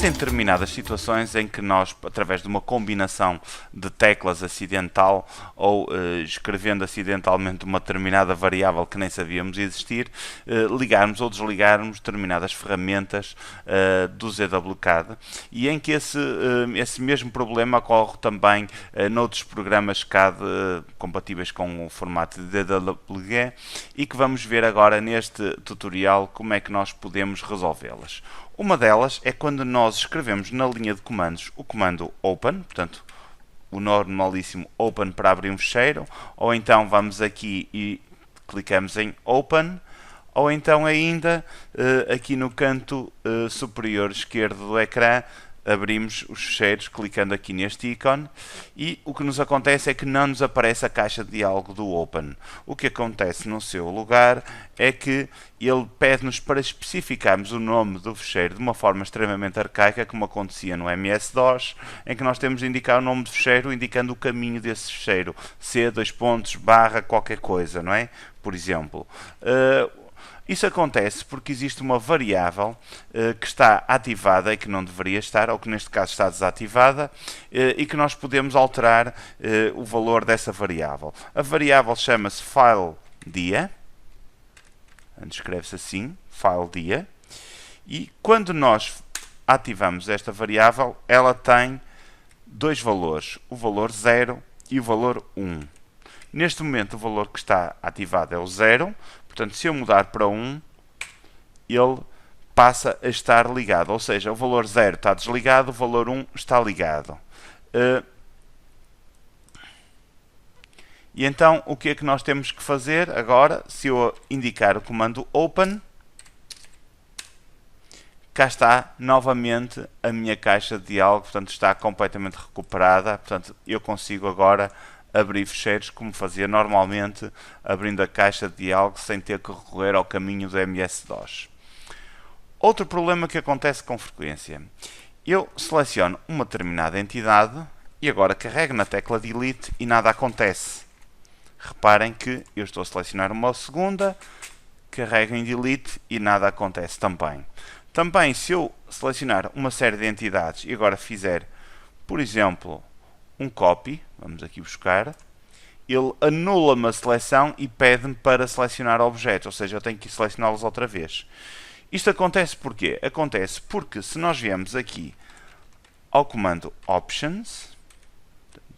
Existem determinadas situações em que nós, através de uma combinação de teclas acidental ou escrevendo acidentalmente uma determinada variável que nem sabíamos existir, ligarmos ou desligarmos determinadas ferramentas do ZWCAD, e em que esse mesmo problema ocorre também noutros programas CAD compatíveis com o formato de DWG e que vamos ver agora neste tutorial como é que nós podemos resolvê-las. Uma delas é quando nós escrevemos na linha de comandos o comando open, portanto o normalíssimo open para abrir um fecheiro, ou então vamos aqui e clicamos em open, ou então ainda aqui no canto superior esquerdo do ecrã abrimos os fecheiros clicando aqui neste ícone, e o que nos acontece é que não nos aparece a caixa de diálogo do Open. O que acontece no seu lugar é que ele pede-nos para especificarmos o nome do fecheiro de uma forma extremamente arcaica, como acontecia no MS-DOS, em que nós temos de indicar o nome do fecheiro indicando o caminho desse fecheiro, C, /, qualquer coisa, não é? Por exemplo. Isso acontece porque existe uma variável que está ativada e que não deveria estar, ou que neste caso está desativada, e que nós podemos alterar o valor dessa variável. A variável chama-se fileDia, escreve-se assim, fileDia, e quando nós ativamos esta variável, ela tem dois valores, o valor 0 e o valor 1. Neste momento o valor que está ativado é o 0, portanto se eu mudar para 1, ele passa a estar ligado, ou seja, o valor 0 está desligado, o valor 1 está ligado. E então o que é que nós temos que fazer agora? Se eu indicar o comando open, cá está novamente a minha caixa de diálogo, portanto está completamente recuperada, portanto eu consigo agora abrir fecheiros como fazia normalmente, abrindo a caixa de diálogo sem ter que recorrer ao caminho do MS-DOS. Outro problema que acontece com frequência. Eu seleciono uma determinada entidade e agora carrego na tecla Delete e nada acontece. Reparem que eu estou a selecionar uma segunda, carrego em Delete e nada acontece também. Também, se eu selecionar uma série de entidades e agora fizer, por exemplo, um copy, vamos aqui buscar, ele anula-me a seleção e pede-me para selecionar objetos, ou seja, eu tenho que selecioná-los outra vez. Isto acontece porquê? Acontece porque se nós viemos aqui ao comando Options,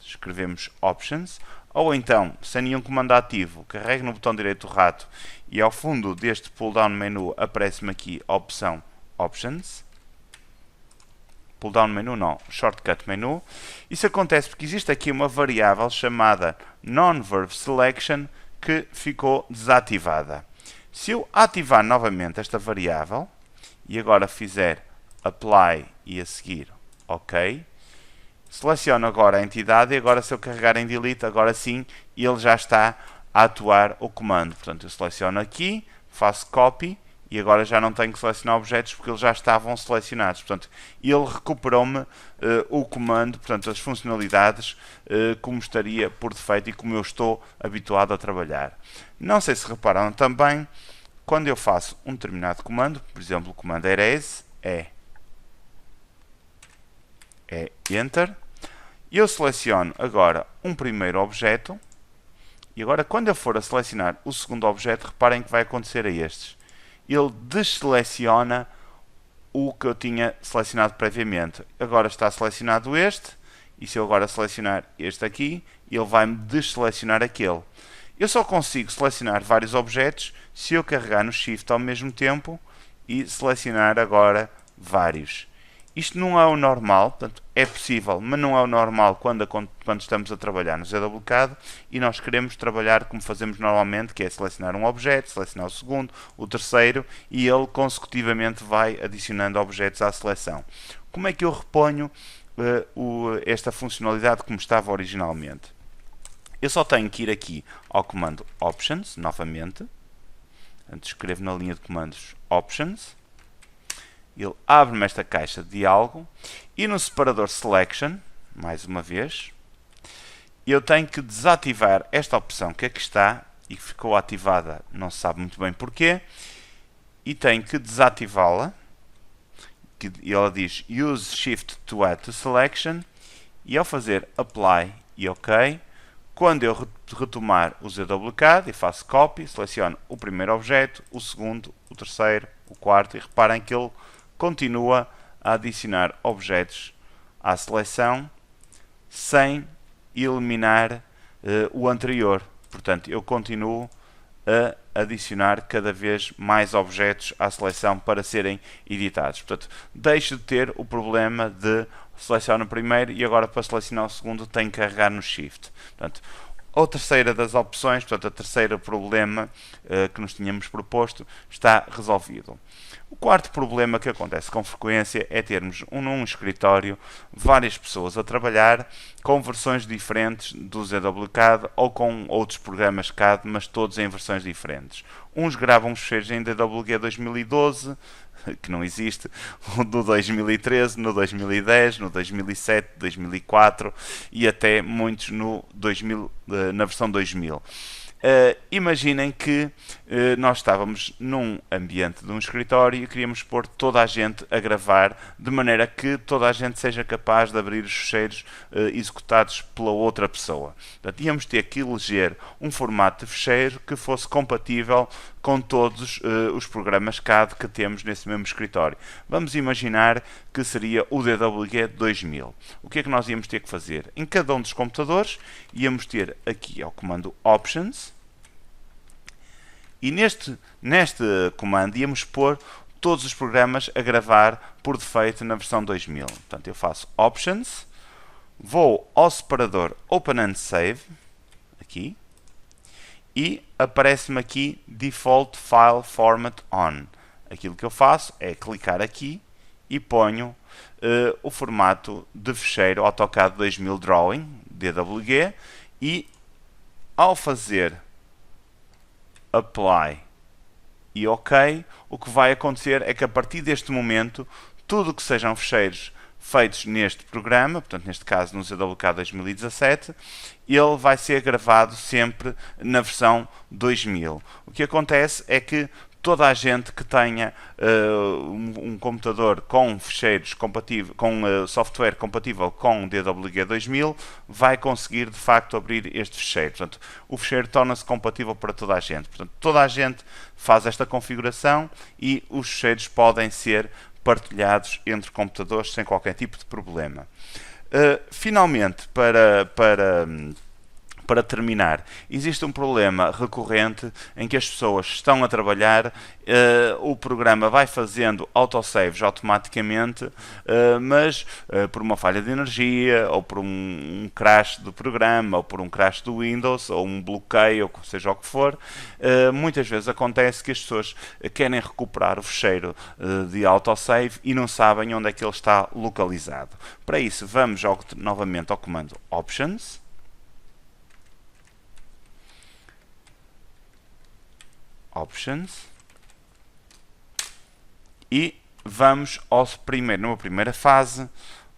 escrevemos Options, ou então, sem nenhum comando ativo, carrego no botão direito do rato e ao fundo deste pull-down menu aparece-me aqui a opção Options. Pull-down menu não, shortcut menu. Isso acontece porque existe aqui uma variável chamada non-verb selection que ficou desativada. Se eu ativar novamente esta variável e agora fizer apply e a seguir OK, seleciono agora a entidade e agora se eu carregar em delete, agora sim, ele já está a atuar o comando. Portanto, eu seleciono aqui, faço copy, e agora já não tenho que selecionar objetos porque eles já estavam selecionados. Portanto, ele recuperou-me o comando, portanto, as funcionalidades como estaria por defeito e como eu estou habituado a trabalhar. Não sei se repararam também, quando eu faço um determinado comando, por exemplo, o comando erase, é Enter, eu seleciono agora um primeiro objeto, e agora quando eu for a selecionar o segundo objeto, reparem que vai acontecer a estes. Ele deseleciona o que eu tinha selecionado previamente. Agora está selecionado este, e se eu agora selecionar este aqui, ele vai-me desselecionar aquele. Eu só consigo selecionar vários objetos se eu carregar no Shift ao mesmo tempo e selecionar agora vários. Isto não é o normal, portanto, é possível, mas não é o normal quando estamos a trabalhar no ZWCAD e nós queremos trabalhar como fazemos normalmente, que é selecionar um objeto, selecionar o segundo, o terceiro, e ele consecutivamente vai adicionando objetos à seleção. Como é que eu reponho esta funcionalidade como estava originalmente? Eu só tenho que ir aqui ao comando Options, novamente, portanto, escrevo na linha de comandos Options, ele abre-me esta caixa de diálogo e no separador Selection, mais uma vez, eu tenho que desativar esta opção que aqui está e que ficou ativada, não se sabe muito bem porquê, e tenho que desativá-la. que ela diz Use Shift to Add to Selection, e ao fazer Apply e OK, quando eu retomar o ZWCAD e faço Copy, seleciono o primeiro objeto, o segundo, o terceiro, o quarto, e reparem que ele continua a adicionar objetos à seleção sem eliminar o anterior. Portanto, eu continuo a adicionar cada vez mais objetos à seleção para serem editados. Portanto, deixo de ter o problema de selecionar o primeiro e agora para selecionar o segundo tenho que carregar no Shift. Portanto, a terceira das opções, portanto, o terceiro problema que nos tínhamos proposto está resolvido. O quarto problema que acontece com frequência é termos num escritório várias pessoas a trabalhar com versões diferentes do ZWCAD ou com outros programas CAD, mas todos em versões diferentes. Uns gravam os fecheiros em DWG 2012, que não existe, no 2013, no 2010, no 2007, 2004 e até muitos no 2000, na versão 2000. Imaginem que nós estávamos num ambiente de um escritório e queríamos pôr toda a gente a gravar de maneira que toda a gente seja capaz de abrir os fecheiros executados pela outra pessoa. Portanto, íamos ter que eleger um formato de fecheiro que fosse compatível com todos os programas CAD que temos nesse mesmo escritório. Vamos imaginar que seria o DWG 2000. O que é que nós íamos ter que fazer? Em cada um dos computadores íamos ter aqui ao comando Options, e neste comando íamos pôr todos os programas a gravar por defeito na versão 2000. Portanto, eu faço Options, vou ao separador Open and Save, aqui, e aparece-me aqui Default File Format On. Aquilo que eu faço é clicar aqui e ponho o formato de fecheiro AutoCAD 2000 Drawing, DWG, e ao fazer Apply e OK, o que vai acontecer é que a partir deste momento, tudo que sejam fecheiros feitos neste programa, portanto neste caso no ZWCAD 2017, ele vai ser gravado sempre na versão 2000. O que acontece é que toda a gente que tenha um computador com fecheiros compatíveis, com software compatível com DWG 2000, vai conseguir de facto abrir este fecheiro. Portanto, o fecheiro torna-se compatível para toda a gente. Portanto, toda a gente faz esta configuração e os fecheiros podem ser partilhados entre computadores sem qualquer tipo de problema. Finalmente, para terminar, existe um problema recorrente em que as pessoas estão a trabalhar, o programa vai fazendo autosaves automaticamente, mas por uma falha de energia, ou por um crash do programa, ou por um crash do Windows, ou um bloqueio, ou seja o que for, muitas vezes acontece que as pessoas querem recuperar o fecheiro de autosave e não sabem onde é que ele está localizado. Para isso, vamos novamente ao comando Options, e vamos numa primeira fase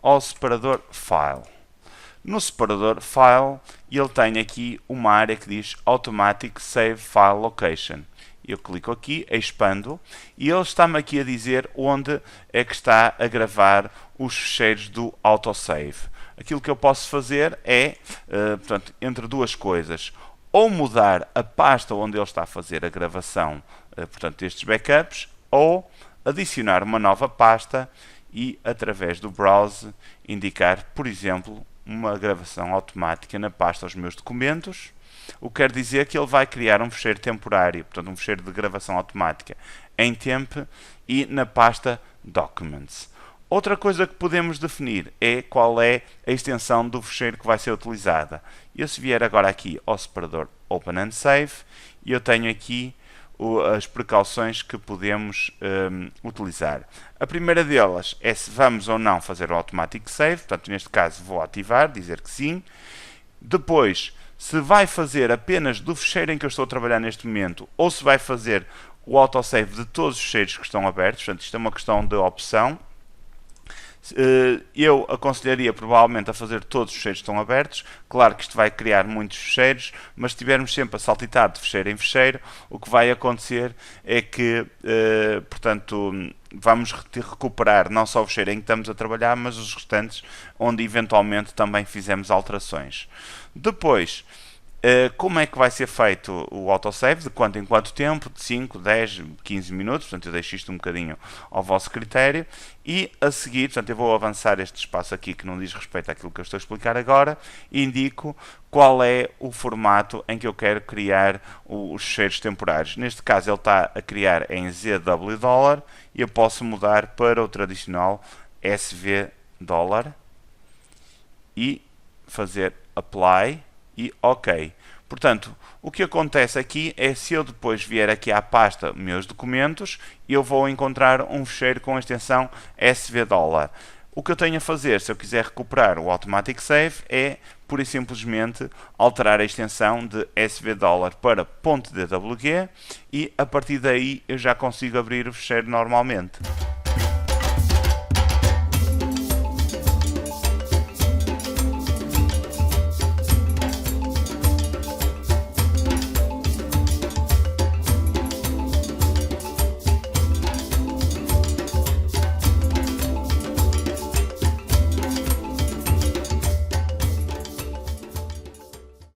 ao separador File. No separador File, ele tem aqui uma área que diz Automatic Save File Location. Eu clico aqui, expando, e ele está-me aqui a dizer onde é que está a gravar os fecheiros do autosave. Aquilo que eu posso fazer é, portanto, entre duas coisas, ou mudar a pasta onde ele está a fazer a gravação, portanto, destes backups, ou adicionar uma nova pasta e, através do browse, indicar, por exemplo, uma gravação automática na pasta Os Meus Documentos, o que quer dizer que ele vai criar um fecheiro temporário, portanto, um fecheiro de gravação automática em temp e na pasta Documents. Outra coisa que podemos definir é qual é a extensão do fecheiro que vai ser utilizada. Eu, se vier agora aqui ao separador Open and Save, eu tenho aqui as precauções que podemos utilizar. A primeira delas é se vamos ou não fazer o Automatic Save, portanto, neste caso vou ativar, dizer que sim. Depois, se vai fazer apenas do fecheiro em que eu estou a trabalhar neste momento, ou se vai fazer o autosave de todos os fecheiros que estão abertos, portanto, isto é uma questão de opção. Eu aconselharia provavelmente a fazer todos os fecheiros que estão abertos. Claro que isto vai criar muitos fecheiros, mas se estivermos sempre a saltitar de fecheiro em fecheiro, o que vai acontecer é que, portanto, vamos recuperar não só o fecheiro em que estamos a trabalhar, mas os restantes onde eventualmente também fizemos alterações. Depois, como é que vai ser feito o autosave? De quanto em quanto tempo? De 5, 10, 15 minutos. Portanto, eu deixo isto um bocadinho ao vosso critério. E a seguir, portanto, eu vou avançar este espaço aqui que não diz respeito àquilo que eu estou a explicar agora e indico qual é o formato em que eu quero criar os fecheiros temporários. Neste caso, ele está a criar em ZW$ e eu posso mudar para o tradicional SV$ e fazer Apply e OK. Portanto, o que acontece aqui é se eu depois vier aqui à pasta Meus Documentos, eu vou encontrar um fecheiro com a extensão SV$. O que eu tenho a fazer, se eu quiser recuperar o Automatic Save, é pura e simplesmente alterar a extensão de SV$ para .dwg e a partir daí eu já consigo abrir o fecheiro normalmente.